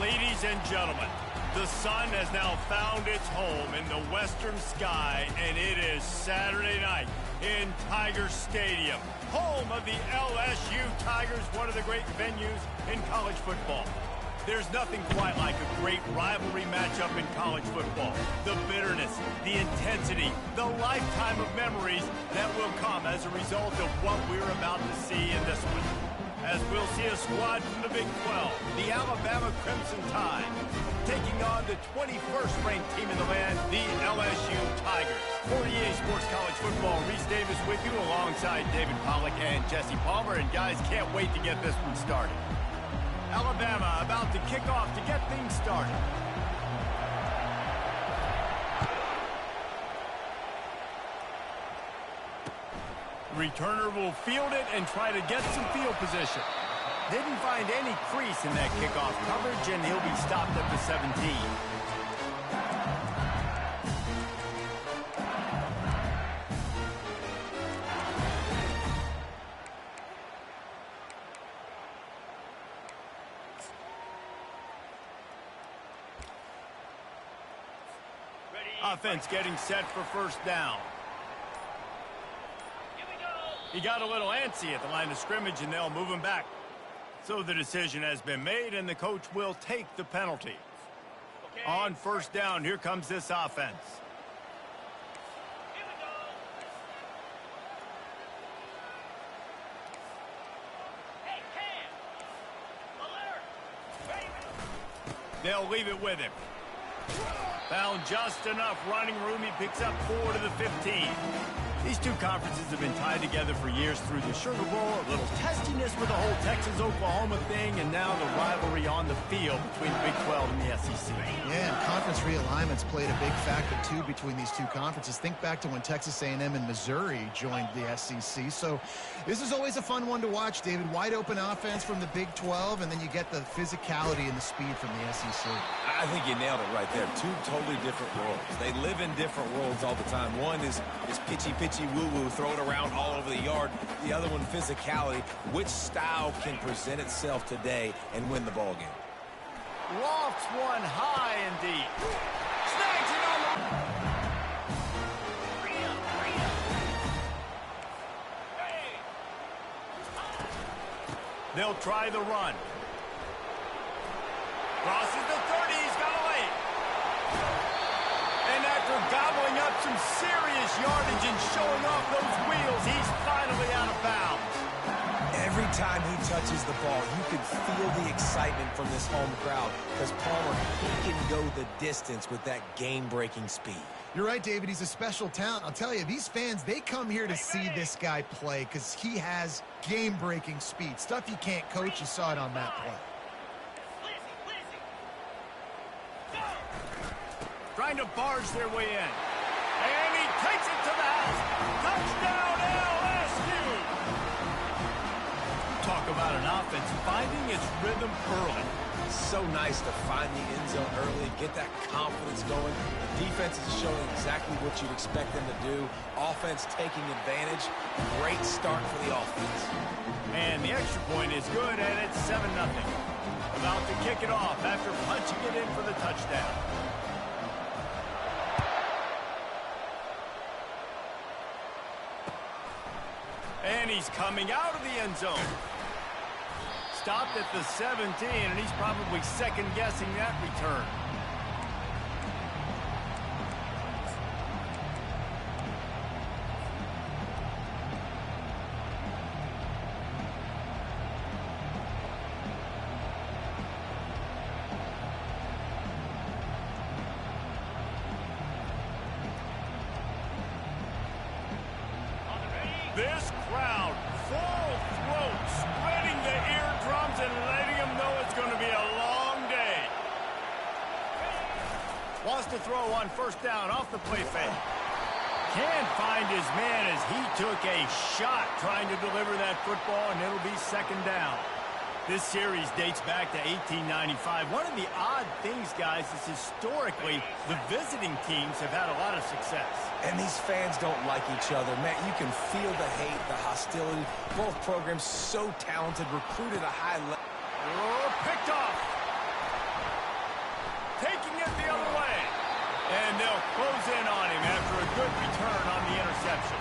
Ladies and gentlemen, the sun has now found its home in the western sky, and it is Saturday night in Tiger Stadium, home of the LSU Tigers, one of the great venues in college football. There's nothing quite like a great rivalry matchup in college football. The bitterness, the intensity, the lifetime of memories that will come as a result of what we're about to see in this one. As we'll see a squad from the Big 12, the Alabama Crimson Tide, taking on the 21st ranked team in the land, the LSU Tigers. For EA Sports College Football, Reese Davis with you alongside David Pollack and Jesse Palmer. And guys, can't wait to get this one started. Alabama about to kick off to get things started. Returner will field it and try to get some field position. Didn't find any crease in that kickoff coverage, and he'll be stopped at the 17. Offense getting set for first down. He got a little antsy at the line of scrimmage, and they'll move him back. So the decision has been made, and the coach will take the penalty. Okay. On first down, here comes this offense. Here we go. Hey, Cam! Alert! They'll leave it with him. Found just enough running room. He picks up 4 to the 15. These two conferences have been tied together for years through the Sugar Bowl, a little testiness with the whole Texas-Oklahoma thing, and now the rivalry on the field between the Big 12 and the SEC. Yeah, and conference realignments played a big factor, too, between these two conferences. Think back to when Texas A&M and Missouri joined the SEC. So this is always a fun one to watch, David. Wide open offense from the Big 12, and then you get the physicality and the speed from the SEC. I think you nailed it right there. Two totally different worlds. They live in different worlds all the time. One is pitchy woo-woo, throw it around all over the yard. The other one, physicality. Which style can present itself today and win the ball game? Lofts one high and deep. Snags it on the... They'll try the run. Crosses the 30, he's got a lane. And after gobbling up some serious yardage and showing off those wheels, he's finally out of bounds. Every time he touches the ball, you can feel the excitement from this home crowd because Palmer, he can go the distance with that game-breaking speed. You're right, David. He's a special talent. I'll tell you, these fans, they come here to see this guy play because he has game-breaking speed. Stuff you can't coach. You saw it on that play. Trying to barge their way in. And he takes it to the house. Touchdown, LSU! Talk about an offense finding its rhythm early. So nice to find the end zone early, get that confidence going. The defense is showing exactly what you'd expect them to do. Offense taking advantage. Great start for the offense. And the extra point is good, and it's 7-0. About to kick it off after punching it in for the touchdown. And he's coming out of the end zone. Stopped at the 17, and he's probably second-guessing that return. This crowd, full throat, spreading the eardrums and letting them know it's going to be a long day. Wants to throw on first down off the play fake. Can't find his man as he took a shot trying to deliver that football, and it'll be second down. This series dates back to 1895. One of the odd things, guys, is historically the visiting teams have had a lot of success. And these fans don't like each other. Man, you can feel the hate, the hostility. Both programs so talented, recruited a high level. Oh, picked off. Close in on him after a good return on the interception.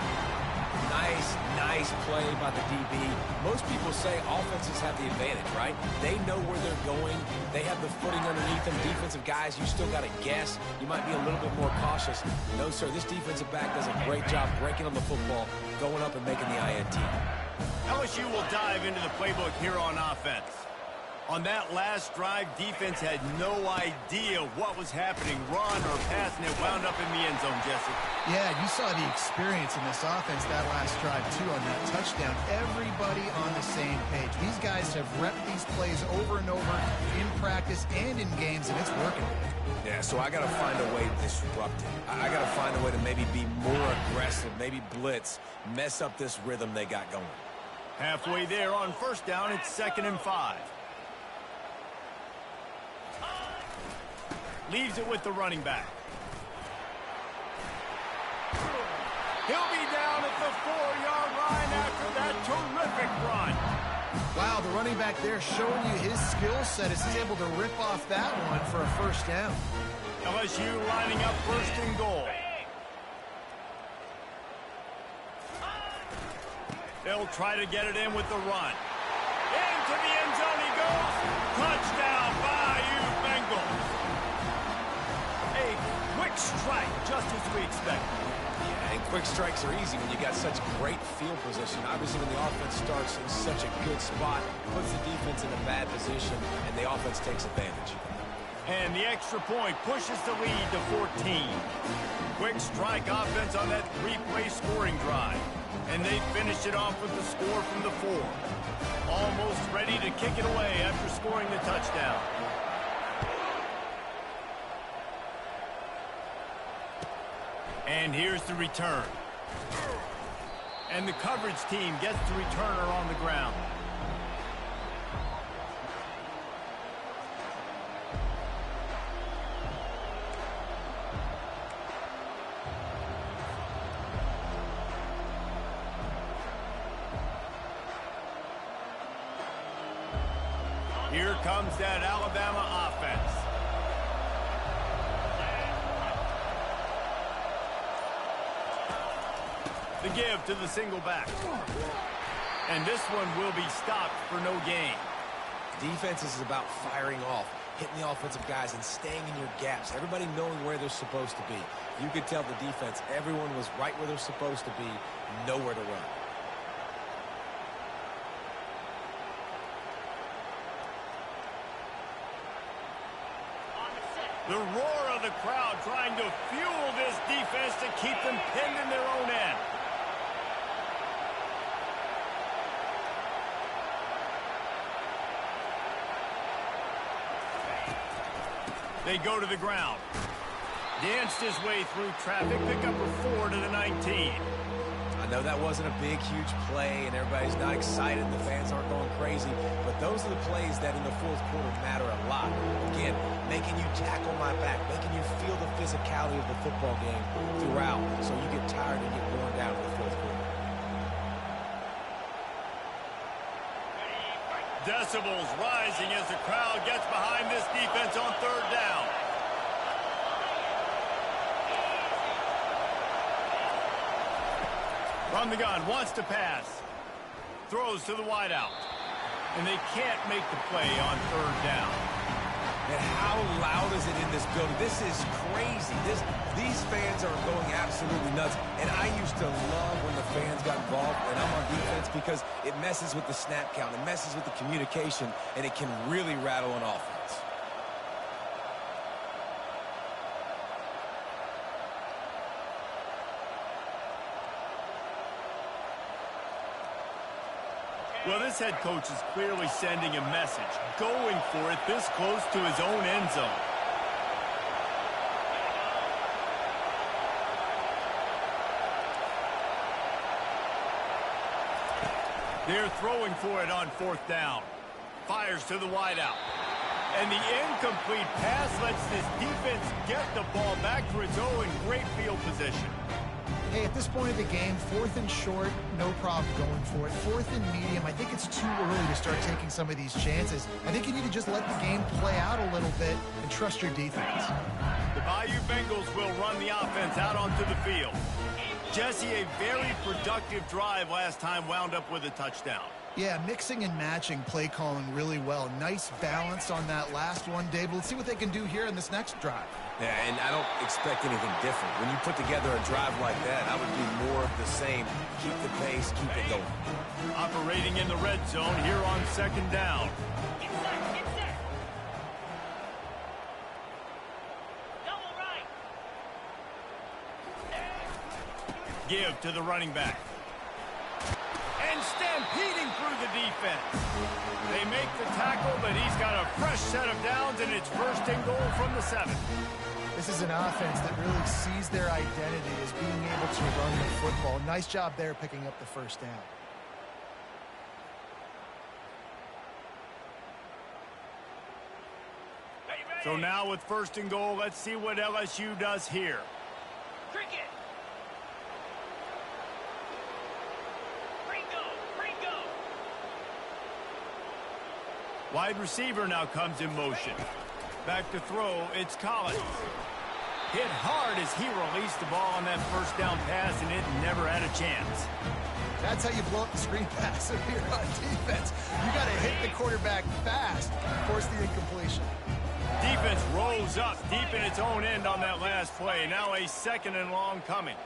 Nice play by the DB. Most people say offenses have the advantage, right? They know where they're going. They have the footing underneath them. Defensive guys, you still got to guess. You might be a little bit more cautious. No, sir, this defensive back does a great job breaking on the football, going up and making the INT. LSU will dive into the playbook here on offense. On that last drive, defense had no idea what was happening, run or pass, and it wound up in the end zone, Jesse. Yeah, you saw the experience in this offense that last drive, too, on that touchdown. Everybody on the same page. These guys have repped these plays over and over in practice and in games, and it's working. Yeah, so I got to find a way to disrupt it. I got to find a way to maybe be more aggressive, maybe blitz, mess up this rhythm they got going. Halfway there on first down, it's 2nd and 5. Leaves it with the running back. He'll be down at the 4-yard line after that terrific run. Wow, the running back there showing you his skill set as he's able to rip off that one for a first down. LSU lining up 1st and goal. They'll try to get it in with the run. Into the end zone he goes. Touchdown, Bayou Bengals. A quick strike, just as we expected. Yeah, and quick strikes are easy when you got such great field position. Obviously, when the offense starts in such a good spot, puts the defense in a bad position, and the offense takes advantage. And the extra point pushes the lead to 14. Quick strike offense on that 3-play scoring drive. And they finish it off with the score from the 4. Almost ready to kick it away after scoring the touchdown. And here's the return. And the coverage team gets the returner on the ground. Here comes that Alabama offense. The give to the single back. And this one will be stopped for no gain. Defense is about firing off, hitting the offensive guys and staying in your gaps. Everybody knowing where they're supposed to be. You could tell the defense, everyone was right where they're supposed to be, nowhere to run. The roar of the crowd trying to fuel this defense to keep them pinned in their own end. They go to the ground. Danced his way through traffic, pick up a 4 to the 19. I know that wasn't a big, huge play, and everybody's not excited. The fans aren't going crazy. But those are the plays that in the fourth quarter matter a lot. Again, making you tackle my back, making you feel the physicality of the football game throughout so you get tired and get worn down in the fourth quarter. Decibels rising as the crowd gets behind this defense on 3rd down. From the gun, wants to pass. Throws to the wideout. And they can't make the play on 3rd down. And how loud is it in this building? This is crazy. These fans are going absolutely nuts. And I used to love when the fans got involved when I'm on defense because it messes with the snap count. It messes with the communication, and it can really rattle an offense. Well, this head coach is clearly sending a message, going for it this close to his own end zone. They're throwing for it on 4th down. Fires to the wideout. And the incomplete pass lets this defense get the ball back for its own great field position. Hey, at this point of the game, 4th and short, no problem going for it. 4th and medium, I think it's too early to start taking some of these chances. I think you need to just let the game play out a little bit and trust your defense. The Bayou Bengals will run the offense out onto the field. Jesse, a very productive drive last time, wound up with a touchdown. Yeah, mixing and matching play calling really well. Nice balance on that last one, Dave. Let's see what they can do here in this next drive. Yeah, and I don't expect anything different. When you put together a drive like that, I would do more of the same. Keep the pace, keep it going. Operating in the red zone here on 2nd down. Give to the running back. And stampeding through the defense. They make the tackle, but he's got a fresh set of downs, and it's 1st and goal from the 7. This is an offense that really sees their identity as being able to run the football. Nice job there picking up the 1st down. So now with 1st and goal, let's see what LSU does here. Cricket. Wide receiver now comes in motion. Back to throw, it's Collins. Hit hard as he released the ball on that 1st down pass, and it never had a chance. That's how you blow up the screen pass if you're on defense. You got to hit the quarterback fast, force the incompletion. Defense rolls up deep in its own end on that last play. Now a 2nd and long coming.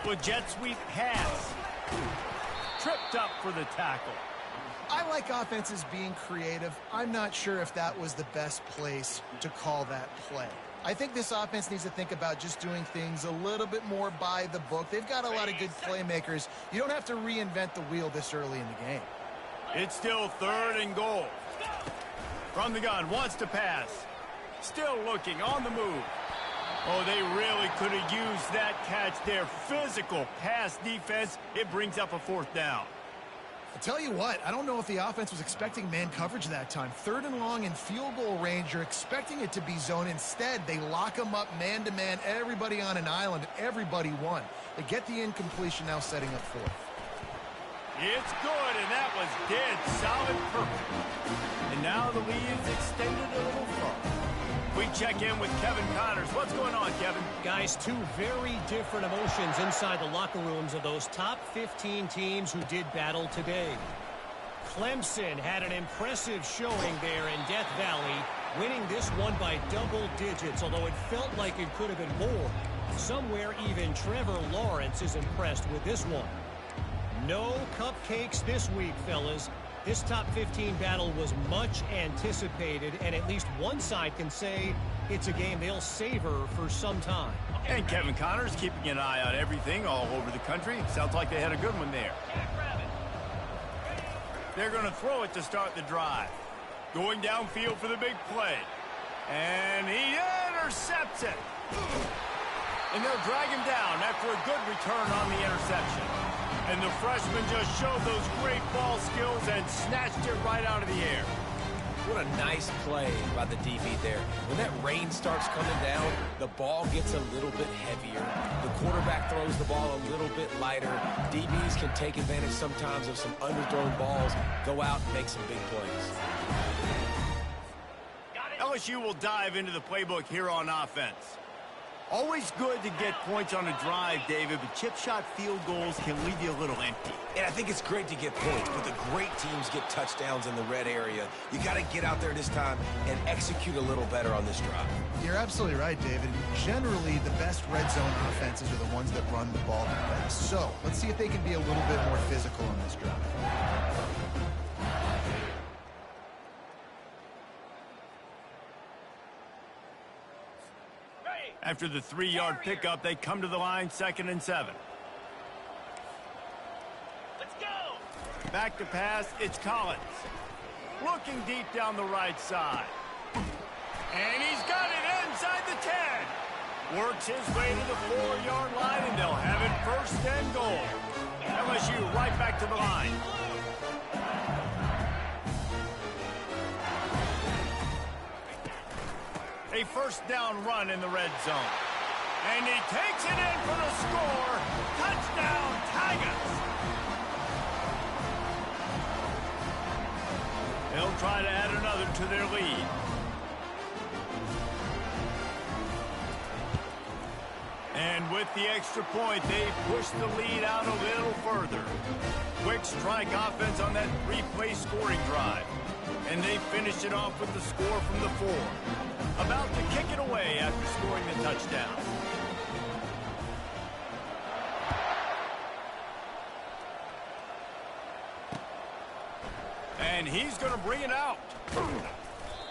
With jet sweep pass. Tripped up for the tackle. I like offenses being creative. I'm not sure if that was the best place to call that play. I think this offense needs to think about just doing things a little bit more by the book. They've got a lot of good playmakers. You don't have to reinvent the wheel this early in the game. It's still 3rd and goal. From the gun, wants to pass. Still looking, on the move. Oh, they really could have used that catch there. Physical pass defense. It brings up a 4th down. I'll tell you what, I don't know if the offense was expecting man coverage that time. 3rd and long in field goal range. You're expecting it to be zone. Instead, they lock them up man-to-man. Everybody on an island. Everybody won. They get the incompletion, now setting up 4th. It's good, and that was dead solid perfect. And now the lead's extended a little further. We check in with Kevin Connors. What's going on, Kevin? Guys, 2 very different emotions inside the locker rooms of those top 15 teams who did battle today. Clemson had an impressive showing there in Death Valley, winning this one by double digits, although it felt like it could have been more. Somewhere even Trevor Lawrence is impressed with this one. No cupcakes this week, fellas. This top 15 battle was much anticipated, and at least one side can say it's a game they'll savor for some time. And Kevin Connors keeping an eye on everything all over the country. Sounds like they had a good one there. They're going to throw it to start the drive. Going downfield for the big play. And he intercepts it. And they'll drag him down after a good return on the interception. And the freshman just showed those great ball skills and snatched it right out of the air. What a nice play by the DB there. When that rain starts coming down, the ball gets a little bit heavier. The quarterback throws the ball a little bit lighter. DBs can take advantage sometimes of some underthrown balls, go out and make some big plays. LSU will dive into the playbook here on offense. Always good to get points on a drive, David, but chip shot field goals can leave you a little empty. And I think it's great to get points, but the great teams get touchdowns in the red area. You got to get out there this time and execute a little better on this drive. You're absolutely right, David. Generally, the best red zone offenses are the ones that run the ball the best. So let's see if they can be a little bit more physical on this drive. After the 3-yard pickup, they come to the line, 2nd and 7. Let's go. Back to pass, it's Collins. Looking deep down the right side. And he's got it inside the 10. Works his way to the 4-yard line, and they'll have it 1st and goal. LSU right back to the line. A 1st down run in the red zone. And he takes it in for the score. Touchdown, Tigers. They'll try to add another to their lead. And with the extra point, they push the lead out a little further. Quick strike offense on that three-play scoring drive. And they finish it off with the score from the 4. About to kick it away after scoring the touchdown. And he's going to bring it out.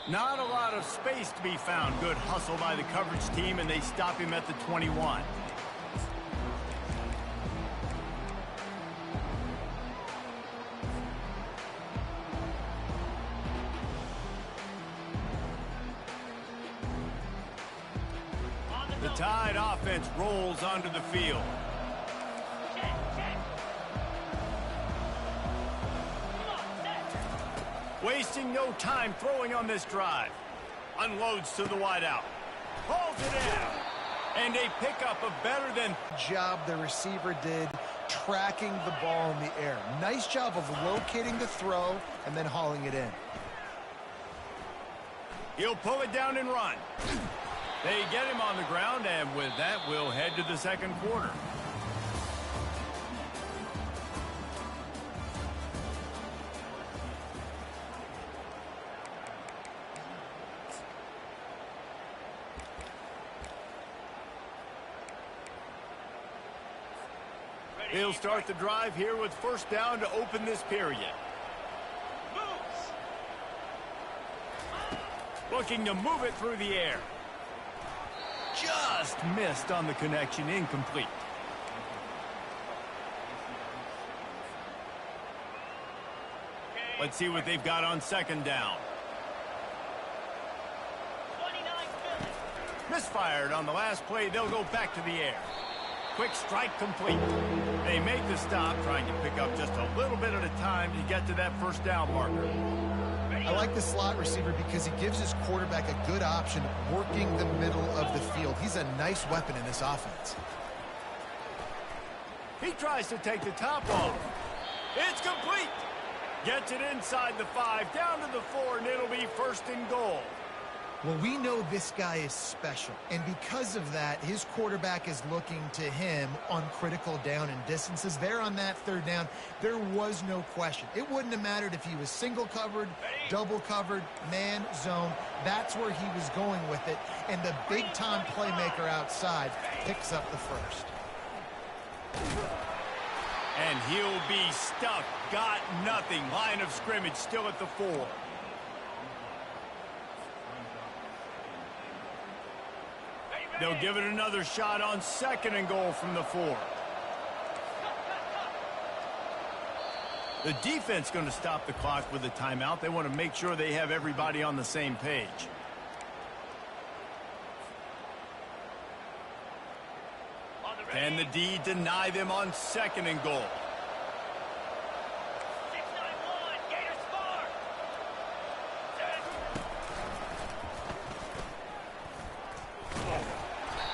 Not a lot of space to be found. Good hustle by the coverage team, and they stop him at the 21. The Tide offense rolls onto the field. Wasting no time throwing on this drive. Unloads to the wideout. Pulls it in. And a pickup of better than job the receiver did tracking the ball in the air. Nice job of locating the throw and then hauling it in. He'll pull it down and run. They get him on the ground, and with that, we'll head to the second quarter. He'll start the drive here with first down to open this period. Looking to move it through the air. Just missed on the connection, incomplete. Let's see what they've got on second down. Misfired on the last play. They'll go back to the air. Quick strike complete. They make the stop, trying to pick up just a little bit at a time to get to that first down marker. I like the slot receiver because he gives his quarterback a good option working the middle of the field. He's a nice weapon in this offense. He tries to take the top off. It's complete. Gets it inside the 5, down to the 4, and it'll be first and goal. Well, we know this guy is special, and because of that, his quarterback is looking to him on critical down and distances. There on that third down, there was no question. It wouldn't have mattered if he was single covered, double covered, man, zone. That's where he was going with it, and the big-time playmaker outside picks up the first. And he'll be stuck. Got nothing. Line of scrimmage still at the 4. They'll give it another shot on second and goal from the 4. The defense going to stop the clock with a timeout. They want to make sure they have everybody on the same page. Can the D deny them on second and goal?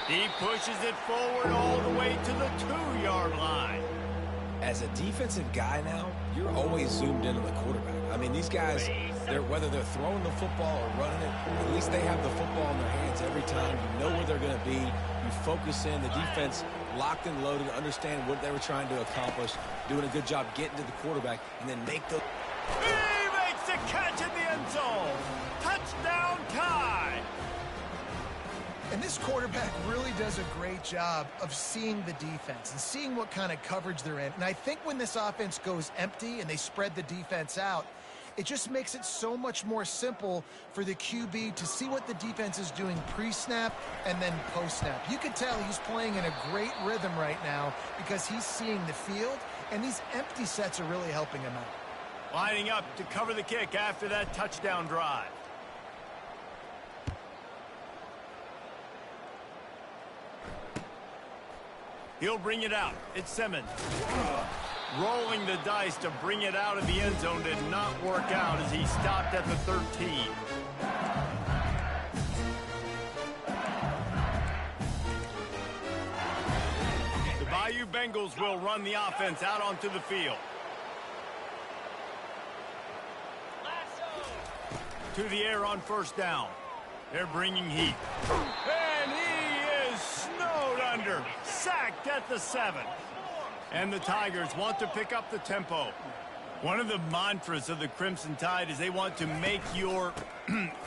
He pushes it forward all the way to the 2-yard line. As a defensive guy now, you're always zoomed in on the quarterback. I mean, these guys, whether they're throwing the football or running it, at least they have the football in their hands every time. You know where they're going to be. You focus in. The defense locked and loaded, understand what they were trying to accomplish, doing a good job getting to the quarterback, and then make the... He makes the catch in the end zone. Touchdown, Tide. And this quarterback really does a great job of seeing the defense and seeing what kind of coverage they're in. And I think when this offense goes empty and they spread the defense out, it just makes it so much more simple for the QB to see what the defense is doing pre-snap and then post-snap. You can tell he's playing in a great rhythm right now because he's seeing the field, and these empty sets are really helping him out. Lining up to cover the kick after that touchdown drive. He'll bring it out. It's Simmons. Rolling the dice to bring it out of the end zone did not work out as he stopped at the 13. LSU Bengals will run the offense out onto the field. To the air on first down. They're bringing heat. And he is snowed under. Sacked at the 7. And the Tigers want to pick up the tempo. One of the mantras of the Crimson Tide is they want to make your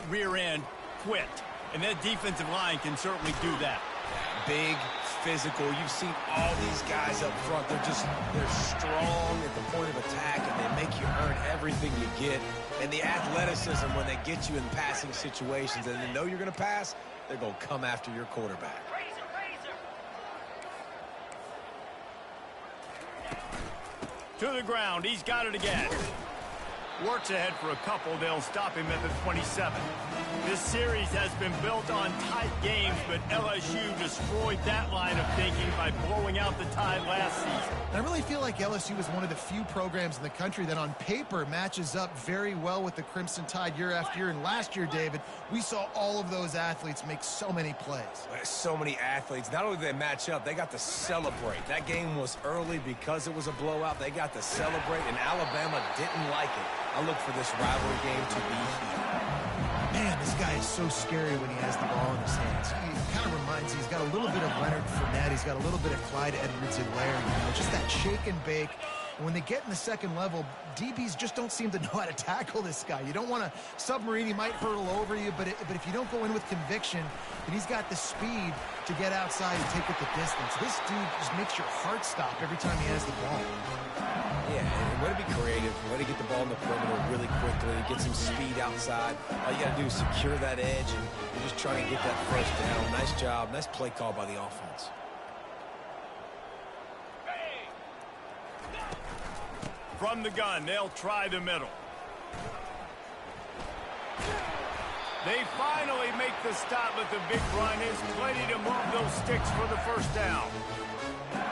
rear end quit. And that defensive line can certainly do that. Big, physical. You've seen all these guys up front. They're strong at the point of attack, and they make you earn everything you get. And the athleticism when they get you in passing situations and they know you're going to pass, they're going to come after your quarterback. To the ground. He's got it again. Works ahead for a couple. They'll stop him at the 27. This series has been built on tight games, but LSU destroyed that line of thinking by blowing out the Tide last season. I really feel like LSU is one of the few programs in the country that on paper matches up very well with the Crimson Tide year after year. And last year, David, we saw all of those athletes make so many plays. So many athletes. Not only did they match up, they got to celebrate. That game was early because it was a blowout. They got to celebrate, and Alabama didn't like it. I look for this rivalry game to be heated. Man, this guy is so scary when he has the ball in his hands. He kind of reminds me, he's got a little bit of Leonard Fournette. He's got a little bit of Clyde Edwards-Helaire. Just that shake and bake. And when they get in the second level, DBs just don't seem to know how to tackle this guy. You don't want to submarine. He might hurtle over you, but if you don't go in with conviction, then he's got the speed to get outside and take it the distance. This dude just makes your heart stop every time he has the ball. Yeah, and way to be creative, way to get the ball in the perimeter really quickly, get some speed outside. All you got to do is secure that edge, and you're just trying to get that first down. Nice job, nice play call by the offense. From the gun, they'll try the middle. They finally make the stop, but the big run is plenty to move those sticks for the first down.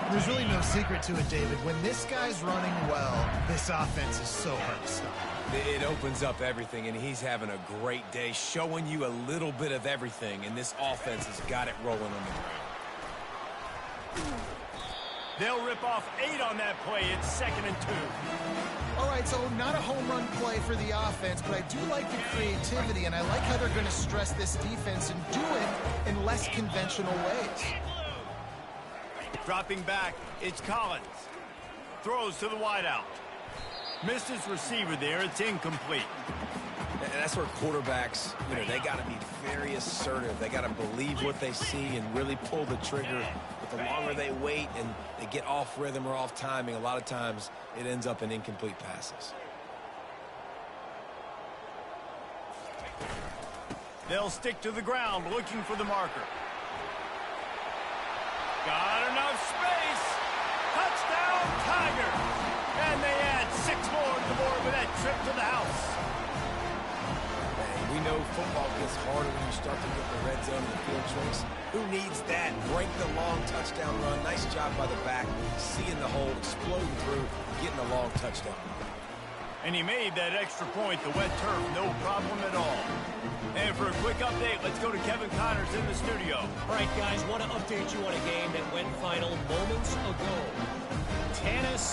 There's really no secret to it, David. When this guy's running well, this offense is so hard to stop. It opens up everything, and he's having a great day, showing you a little bit of everything, and this offense has got it rolling on the ground. They'll rip off 8 on that play. It's 2nd and 2. All right, so not a home run play for the offense, but I do like the creativity, and I like how they're going to stress this defense and do it in less conventional ways. Dropping back, it's Collins. Throws to the wideout. Missed his receiver there. It's incomplete. And that's where quarterbacks, they got to be very assertive. They got to believe what they see and really pull the trigger. But the longer they wait and they get off rhythm or off timing, a lot of times it ends up in incomplete passes. They'll stick to the ground looking for the marker. Got enough space. Touchdown, Tigers. And they add 6 more to the board with that trip to the house. We know football gets harder when you start to get the red zone and the field choice. Who needs that? Break the long touchdown run. Nice job by the back. Seeing the hole, exploding through, getting a long touchdown run. And he made that extra point, the wet turf, no problem at all. And for a quick update, let's go to Kevin Connors in the studio. All right, guys, want to update you on a game that went final moments ago. Tennessee.